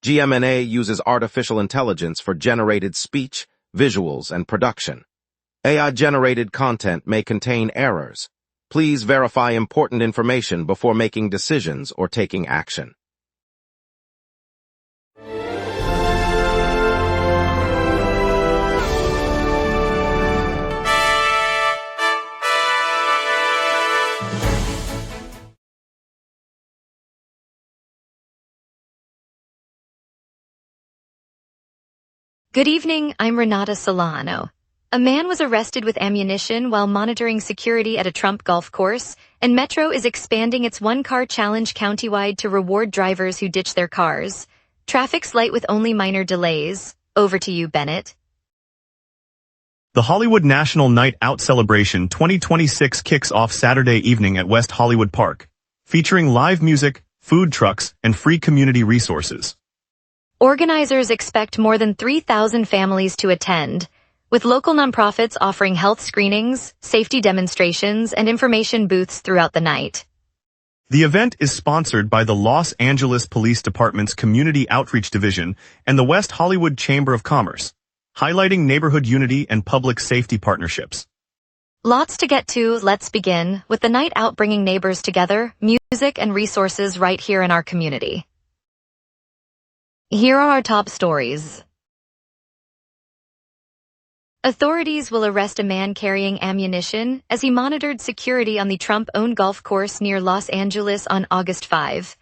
GMNA uses artificial intelligence for generated speech, visuals, and production. AI-generated content may contain errors. Please verify important information before making decisions or taking action. Good evening, I'm Renata Solano. A man was arrested with ammunition while monitoring security at a Trump golf course, and Metro is expanding its one-car challenge countywide to reward drivers who ditch their cars. Traffic's light with only minor delays. Over to you, Bennett. The Hollywood National Night Out Celebration 2026 kicks off Saturday evening at West Hollywood Park, featuring live music, food trucks, and free community resources. Organizers expect more than 3,000 families to attend, with local nonprofits offering health screenings, safety demonstrations, and information booths throughout the night. The event is sponsored by the Los Angeles Police Department's Community Outreach Division and the West Hollywood Chamber of Commerce, highlighting neighborhood unity and public safety partnerships. Lots to get to. Let's begin with the night out bringing neighbors together, music and resources right here in our community. Here are our top stories. Authorities will arrest a man carrying ammunition as he monitored security on the Trump-owned golf course near Los Angeles on August 5.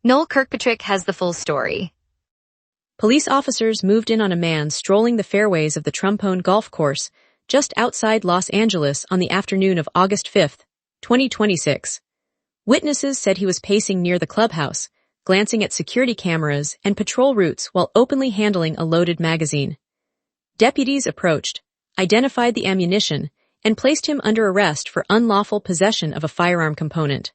Noel Kirkpatrick has the full story. Police officers moved in on a man strolling the fairways of the Trump-owned golf course just outside Los Angeles on the afternoon of August 5, 2026. Witnesses said he was pacing near the clubhouse, glancing at security cameras and patrol routes while openly handling a loaded magazine. Deputies approached, identified the ammunition, and placed him under arrest for unlawful possession of a firearm component.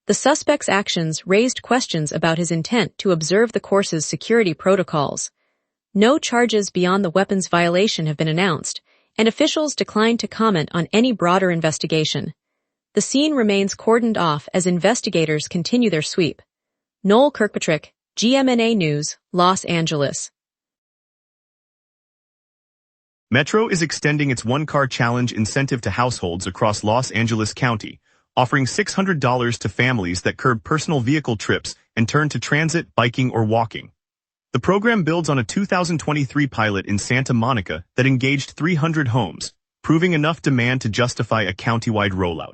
The suspect's actions raised questions about his intent to observe the course's security protocols. No charges beyond the weapons violation have been announced, and officials declined to comment on any broader investigation. The scene remains cordoned off as investigators continue their sweep. Noel Kirkpatrick, GMNA News, Los Angeles. Metro is extending its one-car challenge incentive to households across Los Angeles County, offering $600 to families that curb personal vehicle trips and turn to transit, biking, or walking. The program builds on a 2023 pilot in Santa Monica that engaged 300 homes, proving enough demand to justify a countywide rollout.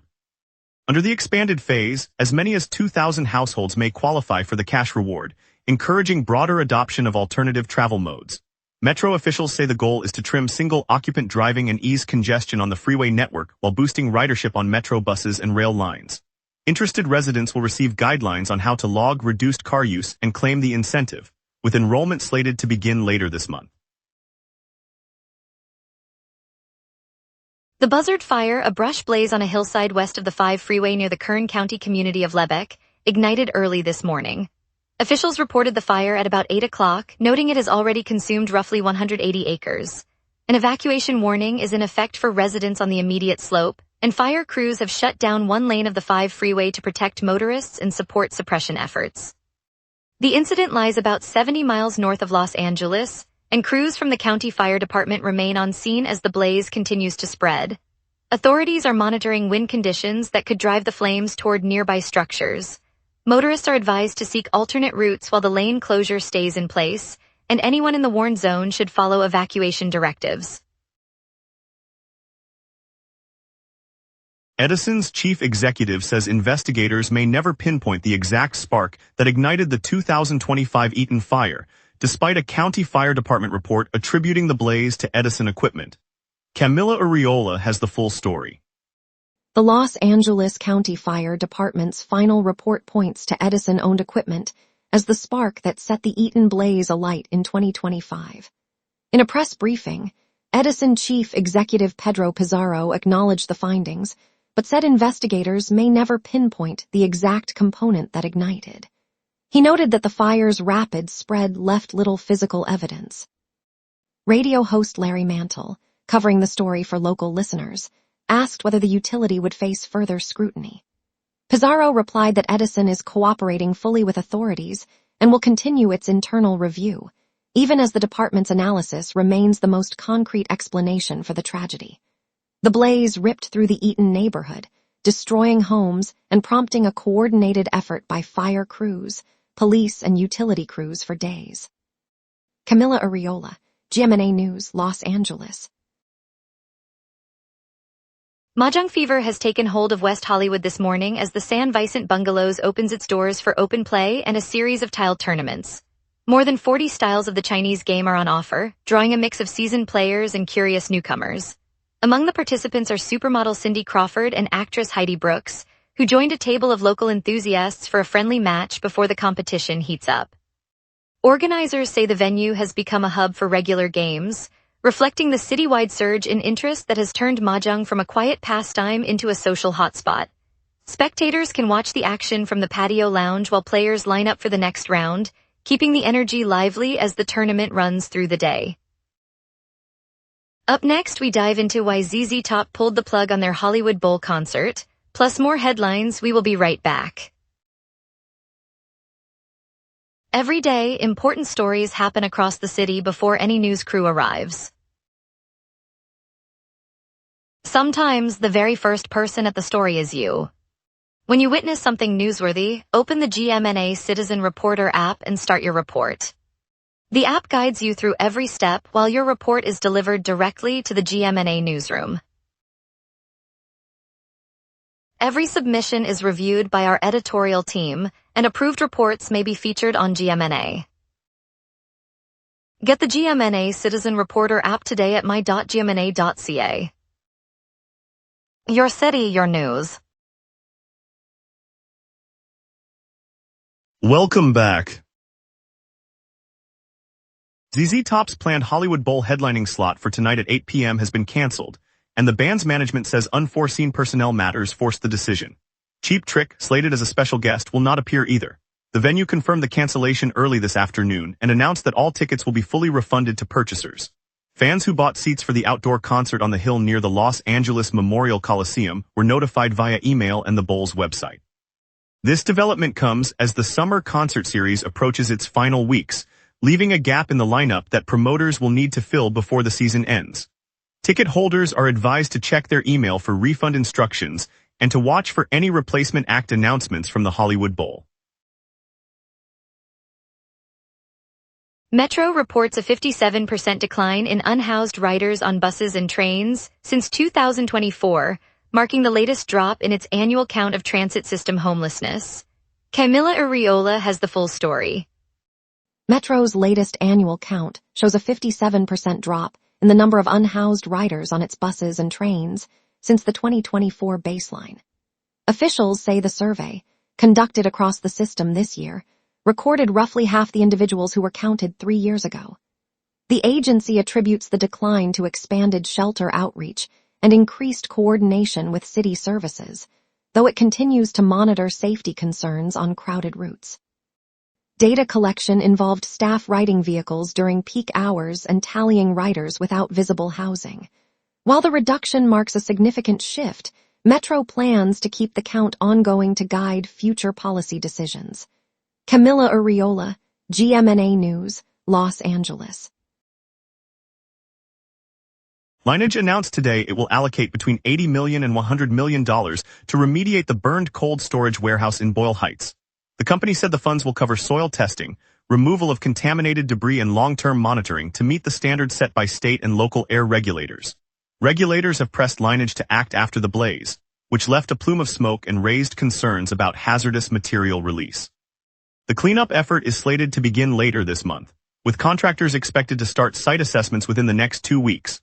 Under the expanded phase, as many as 2,000 households may qualify for the cash reward, encouraging broader adoption of alternative travel modes. Metro officials say the goal is to trim single-occupant driving and ease congestion on the freeway network while boosting ridership on Metro buses and rail lines. Interested residents will receive guidelines on how to log reduced car use and claim the incentive, with enrollment slated to begin later this month. The Buzzard Fire, a brush blaze on a hillside west of the 5 freeway near the Kern County community of Lebec, ignited early this morning. Officials reported the fire at about 8 o'clock, noting it has already consumed roughly 180 acres. An evacuation warning is in effect for residents on the immediate slope, and fire crews have shut down one lane of the 5 freeway to protect motorists and support suppression efforts. The incident lies about 70 miles north of Los Angeles, and crews from the county fire department remain on scene as the blaze continues to spread. Authorities are monitoring wind conditions that could drive the flames toward nearby structures. Motorists are advised to seek alternate routes while the lane closure stays in place, and anyone in the warned zone should follow evacuation directives. Edison's chief executive says investigators may never pinpoint the exact spark that ignited the 2025 Eaton fire, despite a county fire department report attributing the blaze to Edison equipment. Camila Arriola has the full story. The Los Angeles County Fire Department's final report points to Edison-owned equipment as the spark that set the Eaton blaze alight in 2025. In a press briefing, Edison Chief Executive Pedro Pizarro acknowledged the findings, but said investigators may never pinpoint the exact component that ignited. He noted that the fire's rapid spread left little physical evidence. Radio host Larry Mantle, covering the story for local listeners, asked whether the utility would face further scrutiny. Pizarro replied that Edison is cooperating fully with authorities and will continue its internal review, even as the department's analysis remains the most concrete explanation for the tragedy. The blaze ripped through the Eaton neighborhood, destroying homes and prompting a coordinated effort by fire crews, police, and utility crews for days. Camila Arriola, GMNA News, Los Angeles. Mahjong fever has taken hold of West Hollywood this morning as the San Vicente Bungalows opens its doors for open play and a series of tiled tournaments. More than 40 styles of the Chinese game are on offer, drawing a mix of seasoned players and curious newcomers. Among the participants are supermodel Cindy Crawford and actress Heidi Brooks, who joined a table of local enthusiasts for a friendly match before the competition heats up. Organizers say the venue has become a hub for regular games, reflecting the citywide surge in interest that has turned mahjong from a quiet pastime into a social hotspot. Spectators can watch the action from the patio lounge while players line up for the next round, keeping the energy lively as the tournament runs through the day. Up next, we dive into why ZZ Top pulled the plug on their Hollywood Bowl concert, plus more headlines. We will be right back. Every day, important stories happen across the city before any news crew arrives. Sometimes, the very first person at the story is you. When you witness something newsworthy, open the GMNA Citizen Reporter app and start your report. The app guides you through every step while your report is delivered directly to the GMNA newsroom. Every submission is reviewed by our editorial team, and approved reports may be featured on GMNA. Get the GMNA Citizen Reporter app today at my.gmna.ca. Your city, your news. Welcome back. ZZ Top's planned Hollywood Bowl headlining slot for tonight at 8 p.m. has been canceled, and the band's management says unforeseen personnel matters forced the decision. Cheap Trick, slated as a special guest, will not appear either. The venue confirmed the cancellation early this afternoon and announced that all tickets will be fully refunded to purchasers. Fans who bought seats for the outdoor concert on the hill near the Los Angeles Memorial Coliseum were notified via email and the Bowl's website. This development comes as the summer concert series approaches its final weeks, leaving a gap in the lineup that promoters will need to fill before the season ends. Ticket holders are advised to check their email for refund instructions and to watch for any replacement act announcements from the Hollywood Bowl. Metro reports a 57% decline in unhoused riders on buses and trains since 2024, marking the latest drop in its annual count of transit system homelessness. Camila Arriola has the full story. Metro's latest annual count shows a 57% drop in the number of unhoused riders on its buses and trains since the 2024 baseline. Officials say the survey, conducted across the system this year, recorded roughly half the individuals who were counted 3 years ago. The agency attributes the decline to expanded shelter outreach and increased coordination with city services, though it continues to monitor safety concerns on crowded routes. Data collection involved staff riding vehicles during peak hours and tallying riders without visible housing. While the reduction marks a significant shift, Metro plans to keep the count ongoing to guide future policy decisions. Camila Arriola, GMNA News, Los Angeles. Lineage announced today it will allocate between $80 million and $100 million to remediate the burned cold storage warehouse in Boyle Heights. The company said the funds will cover soil testing, removal of contaminated debris, and long-term monitoring to meet the standards set by state and local air regulators. Regulators have pressed Lineage to act after the blaze, which left a plume of smoke and raised concerns about hazardous material release. The cleanup effort is slated to begin later this month, with contractors expected to start site assessments within the next 2 weeks.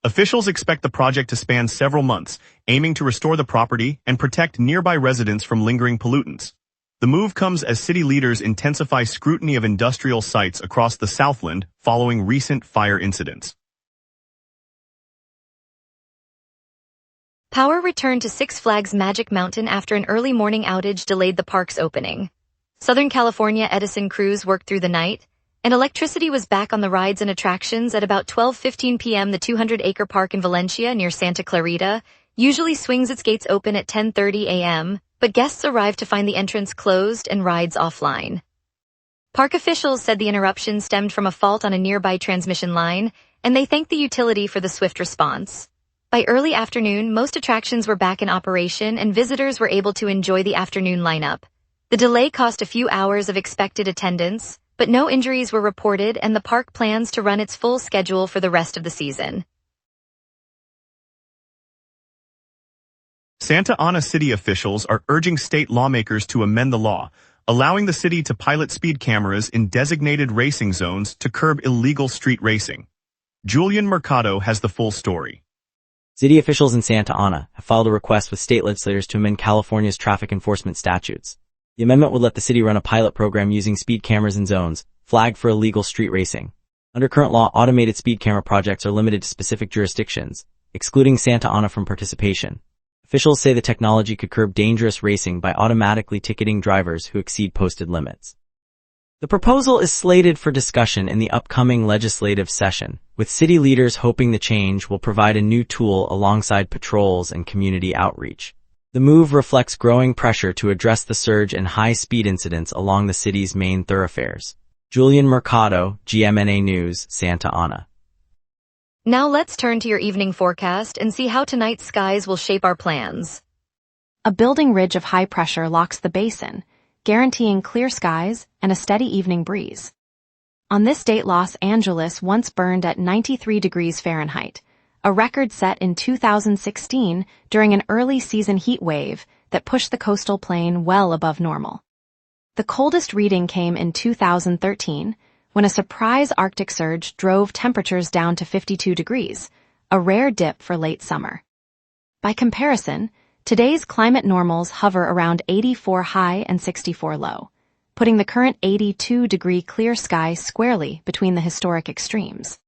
Officials expect the project to span several months, aiming to restore the property and protect nearby residents from lingering pollutants. The move comes as city leaders intensify scrutiny of industrial sites across the Southland following recent fire incidents. Power returned to Six Flags Magic Mountain after an early morning outage delayed the park's opening. Southern California Edison crews worked through the night, and electricity was back on the rides and attractions at about 12:15 p.m. The 200-acre park in Valencia near Santa Clarita usually swings its gates open at 10:30 a.m., but guests arrived to find the entrance closed and rides offline. Park officials said the interruption stemmed from a fault on a nearby transmission line, and they thanked the utility for the swift response. By early afternoon, most attractions were back in operation and visitors were able to enjoy the afternoon lineup. The delay cost a few hours of expected attendance, but no injuries were reported and the park plans to run its full schedule for the rest of the season. Santa Ana city officials are urging state lawmakers to amend the law, allowing the city to pilot speed cameras in designated racing zones to curb illegal street racing. Julian Mercado has the full story. City officials in Santa Ana have filed a request with state legislators to amend California's traffic enforcement statutes. The amendment would let the city run a pilot program using speed cameras in zones flagged for illegal street racing. Under current law, automated speed camera projects are limited to specific jurisdictions, excluding Santa Ana from participation. Officials say the technology could curb dangerous racing by automatically ticketing drivers who exceed posted limits. The proposal is slated for discussion in the upcoming legislative session, with city leaders hoping the change will provide a new tool alongside patrols and community outreach. The move reflects growing pressure to address the surge in high-speed incidents along the city's main thoroughfares. Julian Mercado, GMNA News, Santa Ana. Now let's turn to your evening forecast and see how tonight's skies will shape our plans. A building ridge of high pressure locks the basin, guaranteeing clear skies and a steady evening breeze. On this date, Los Angeles once burned at 93 degrees Fahrenheit, a record set in 2016 during an early season heat wave that pushed the coastal plain well above normal. The coldest reading came in 2013, when a surprise Arctic surge drove temperatures down to 52 degrees, a rare dip for late summer. By comparison, today's climate normals hover around 84 high and 64 low, putting the current 82-degree clear sky squarely between the historic extremes.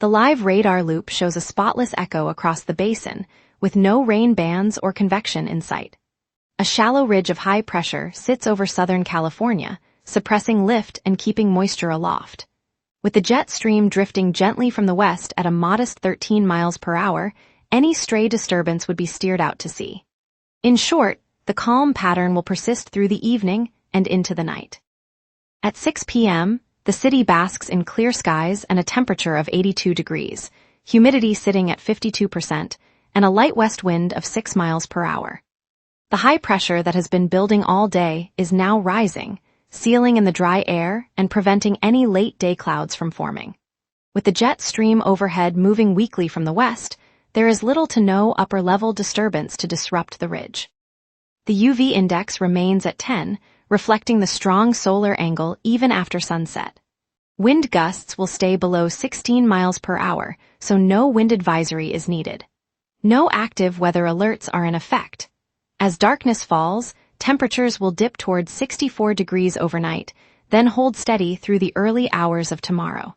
The live radar loop shows a spotless echo across the basin, with no rain bands or convection in sight. A shallow ridge of high pressure sits over Southern California, suppressing lift and keeping moisture aloft. With the jet stream drifting gently from the west at a modest 13 miles per hour, any stray disturbance would be steered out to sea. In short, the calm pattern will persist through the evening and into the night. At 6 p.m., the city basks in clear skies and a temperature of 82 degrees, humidity sitting at 52%, and a light west wind of 6 miles per hour. The high pressure that has been building all day is now rising, sealing in the dry air and preventing any late-day clouds from forming. With the jet stream overhead moving weakly from the west, there is little to no upper-level disturbance to disrupt the ridge. The UV index remains at 10, reflecting the strong solar angle even after sunset. Wind gusts will stay below 16 miles per hour, so no wind advisory is needed. No active weather alerts are in effect. As darkness falls, temperatures will dip towards 64 degrees overnight, then hold steady through the early hours of tomorrow.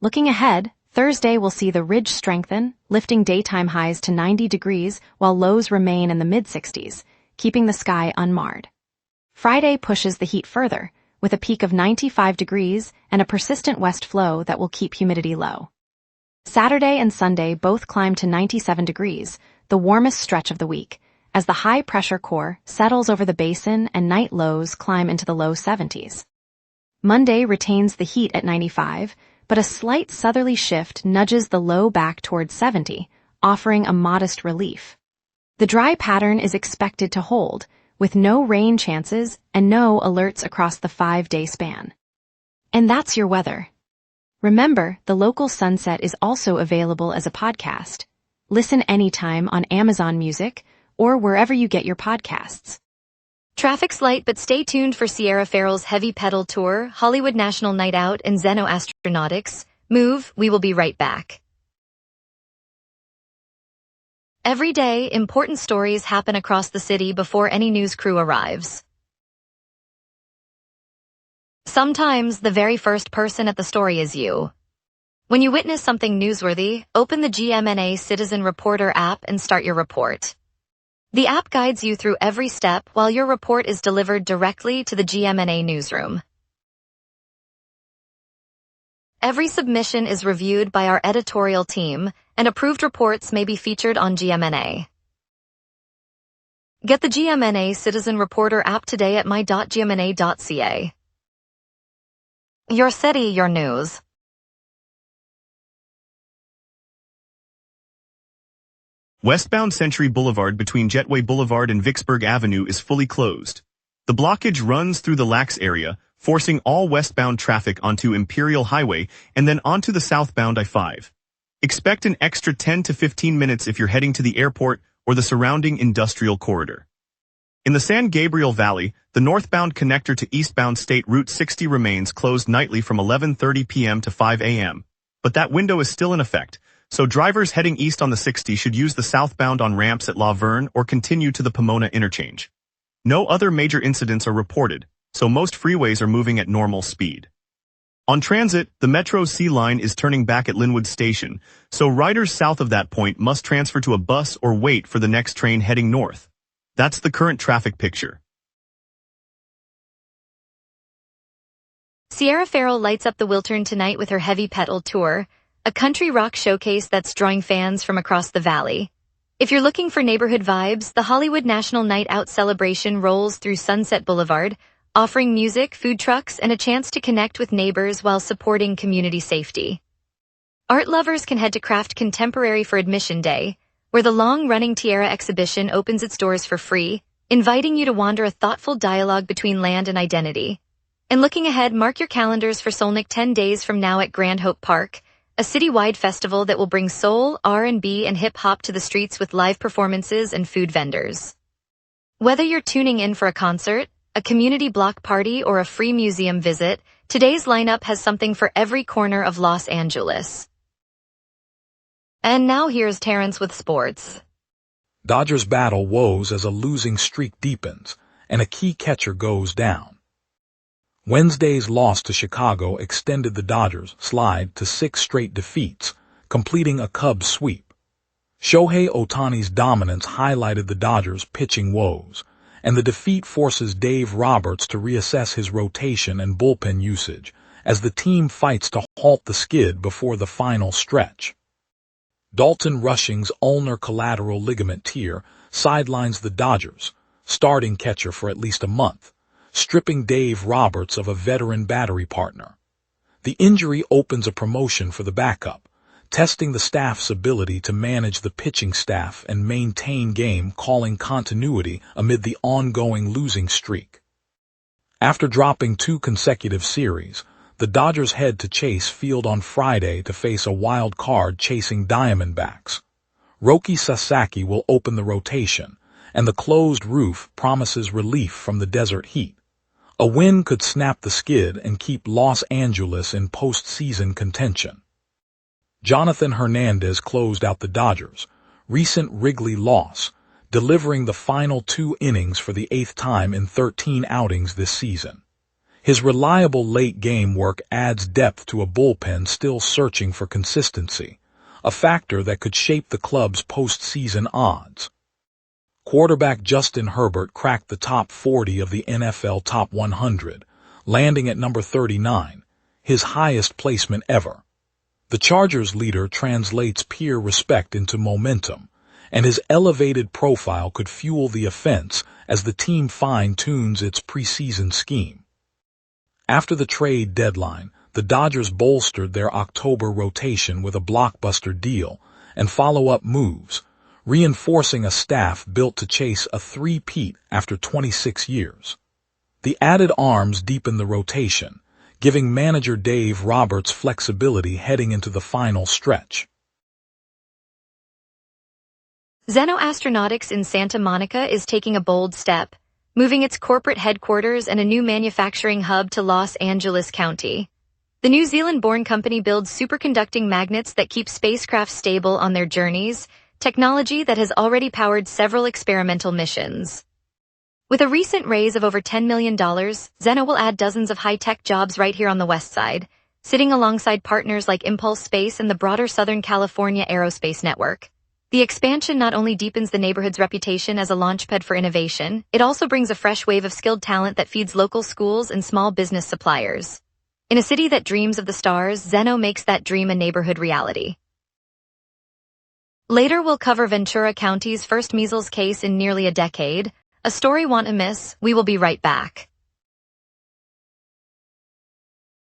Looking ahead, Thursday will see the ridge strengthen, lifting daytime highs to 90 degrees while lows remain in the mid-60s, keeping the sky unmarred. Friday pushes the heat further, with a peak of 95 degrees and a persistent west flow that will keep humidity low. Saturday and Sunday both climb to 97 degrees, the warmest stretch of the week, as the high-pressure core settles over the basin and night lows climb into the low 70s. Monday retains the heat at 95, but a slight southerly shift nudges the low back towards 70, offering a modest relief. The dry pattern is expected to hold, with no rain chances and no alerts across the 5-day span. And that's your weather. Remember, the local sunset is also available as a podcast. Listen anytime on Amazon Music or wherever you get your podcasts. Traffic's light, but stay tuned for Sierra Farrell's Heavy Pedal Tour, Hollywood National Night Out, and Xenoastronautics. Move, we will be right back. Every day, important stories happen across the city before any news crew arrives. Sometimes, the very first person at the story is you. When you witness something newsworthy, open the GMNA Citizen Reporter app and start your report. The app guides you through every step while your report is delivered directly to the GMNA newsroom. Every submission is reviewed by our editorial team, and approved reports may be featured on GMNA. Get the GMNA Citizen Reporter app today at my.gmna.ca. Your city, your news. Westbound Century Boulevard between Jetway Boulevard and Vicksburg Avenue is fully closed. The blockage runs through the Lax area, forcing all westbound traffic onto Imperial Highway and then onto the southbound I-5. Expect an extra 10 to 15 minutes if you're heading to the airport or the surrounding industrial corridor. In the San Gabriel Valley, the northbound connector to eastbound State Route 60 remains closed nightly from 11:30 p.m. to 5 a.m., but that window is still in effect, so drivers heading east on the 60 should use the southbound on ramps at La Verne or continue to the Pomona interchange. No other major incidents are reported, so most freeways are moving at normal speed. On transit, the Metro C line is turning back at Linwood Station, so riders south of that point must transfer to a bus or wait for the next train heading north. That's the current traffic picture. Sierra Farrell lights up the Wiltern tonight with her Heavy Petal Tour, a country rock showcase that's drawing fans from across the valley. If you're looking for neighborhood vibes, the Hollywood National Night Out celebration rolls through Sunset Boulevard, offering music, food trucks, and a chance to connect with neighbors while supporting community safety. Art lovers can head to Craft Contemporary for Admission Day, where the long-running Tierra exhibition opens its doors for free, inviting you to wander a thoughtful dialogue between land and identity. And looking ahead, mark your calendars for Solnick 10 days from now at Grand Hope Park, a city-wide festival that will bring soul, R&B, and hip-hop to the streets with live performances and food vendors. Whether you're tuning in for a concert, a community block party, or a free museum visit, today's lineup has something for every corner of Los Angeles. And now here's Terrence with sports. Dodgers battle woes as a losing streak deepens, and a key catcher goes down. Wednesday's loss to Chicago extended the Dodgers' slide to 6 straight defeats, completing a Cubs sweep. Shohei Ohtani's dominance highlighted the Dodgers' pitching woes, and the defeat forces Dave Roberts to reassess his rotation and bullpen usage as the team fights to halt the skid before the final stretch. Dalton Rushing's ulnar collateral ligament tear sidelines the Dodgers' starting catcher for at least a month, stripping Dave Roberts of a veteran battery partner. The injury opens a promotion for the backup, testing the staff's ability to manage the pitching staff and maintain game-calling continuity amid the ongoing losing streak. After dropping 2 consecutive series, the Dodgers head to Chase Field on Friday to face a wild card chasing Diamondbacks. Roki Sasaki will open the rotation, and the closed roof promises relief from the desert heat. A win could snap the skid and keep Los Angeles in postseason contention. Jonathan Hernandez closed out the Dodgers' recent Wrigley loss, delivering the final 2 innings for the 8th time in 13 outings this season. His reliable late-game work adds depth to a bullpen still searching for consistency, a factor that could shape the club's postseason odds. Quarterback Justin Herbert cracked the top 40 of the NFL Top 100, landing at number 39, his highest placement ever. The Chargers leader translates peer respect into momentum, and his elevated profile could fuel the offense as the team fine-tunes its preseason scheme. After the trade deadline, the Dodgers bolstered their October rotation with a blockbuster deal and follow-up moves, reinforcing a staff built to chase a three-peat after 26 years. The added arms deepen the rotation, giving manager Dave Roberts flexibility heading into the final stretch. Zeno Astronautics in Santa Monica is taking a bold step, moving its corporate headquarters and a new manufacturing hub to Los Angeles County. The New Zealand-born company builds superconducting magnets that keep spacecraft stable on their journeys, technology that has already powered several experimental missions. With a recent raise of over $10 million, Zeno will add dozens of high-tech jobs right here on the west side, sitting alongside partners like Impulse Space and the broader Southern California Aerospace Network. The expansion not only deepens the neighborhood's reputation as a launchpad for innovation, it also brings a fresh wave of skilled talent that feeds local schools and small business suppliers. In a city that dreams of the stars, Zeno makes that dream a neighborhood reality. Later we'll cover Ventura County's first measles case in nearly a decade, a story won't miss. We will be right back.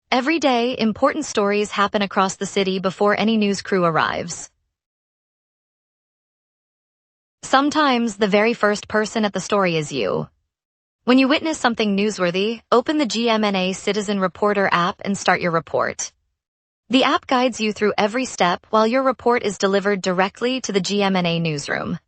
Every day, important stories happen across the city before any news crew arrives. Sometimes the very first person at the story is you. When you witness something newsworthy, open the GMNA Citizen Reporter app and start your report. The app guides you through every step while your report is delivered directly to the GMNA newsroom.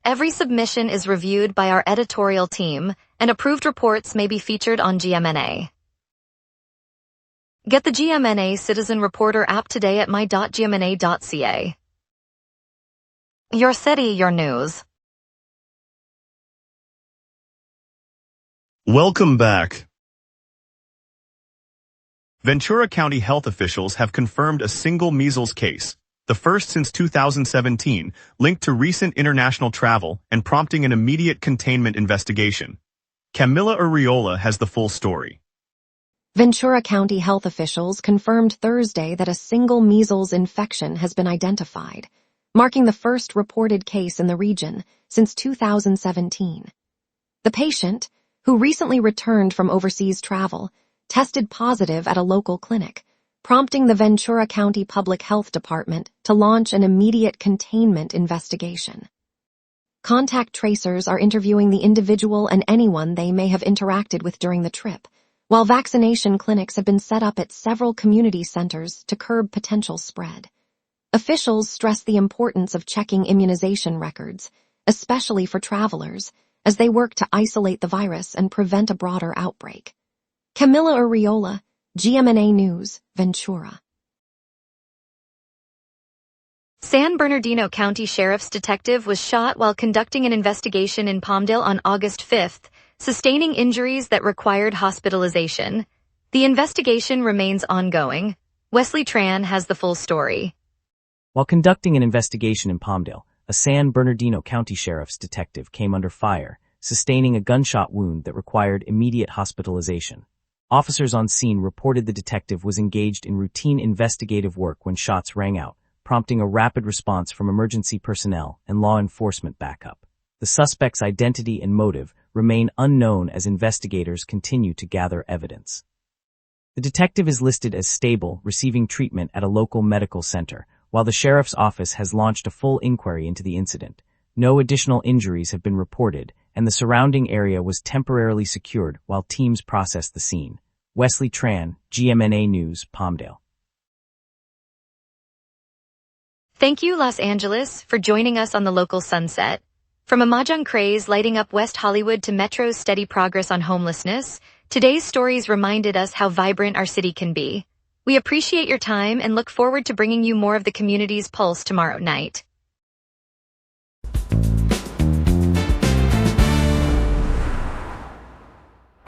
Every submission is reviewed by our editorial team, and approved reports may be featured on GMNA. Get the GMNA Citizen Reporter app today at my.gmna.ca. Your city, your news. Welcome back. Ventura County health officials have confirmed a single measles case, the first since 2017, linked to recent international travel and prompting an immediate containment investigation. Camila Arriola has the full story. Ventura County health officials confirmed Thursday that a single measles infection has been identified, marking the first reported case in the region since 2017. The patient, who recently returned from overseas travel, tested positive at a local clinic, prompting the Ventura County Public Health Department to launch an immediate containment investigation. Contact tracers are interviewing the individual and anyone they may have interacted with during the trip, while vaccination clinics have been set up at several community centers to curb potential spread. Officials stress the importance of checking immunization records, especially for travelers, as they work to isolate the virus and prevent a broader outbreak. Camila Arriola, GMNA News, Ventura. San Bernardino County Sheriff's detective was shot while conducting an investigation in Palmdale on August 5th, sustaining injuries that required hospitalization. The investigation remains ongoing. Wesley Tran has the full story. While conducting an investigation in Palmdale, a San Bernardino County Sheriff's detective came under fire, sustaining a gunshot wound that required immediate hospitalization. Officers on scene reported the detective was engaged in routine investigative work when shots rang out, prompting a rapid response from emergency personnel and law enforcement backup. The suspect's identity and motive remain unknown as investigators continue to gather evidence. The detective is listed as stable, receiving treatment at a local medical center, while the sheriff's office has launched a full inquiry into the incident. No additional injuries have been reported, and the surrounding area was temporarily secured while teams processed the scene. Wesley Tran, GMNA News, Palmdale. Thank you, Los Angeles, for joining us on the local sunset. From a mahjong craze lighting up West Hollywood to Metro's steady progress on homelessness, today's stories reminded us how vibrant our city can be. We appreciate your time and look forward to bringing you more of the community's pulse tomorrow night.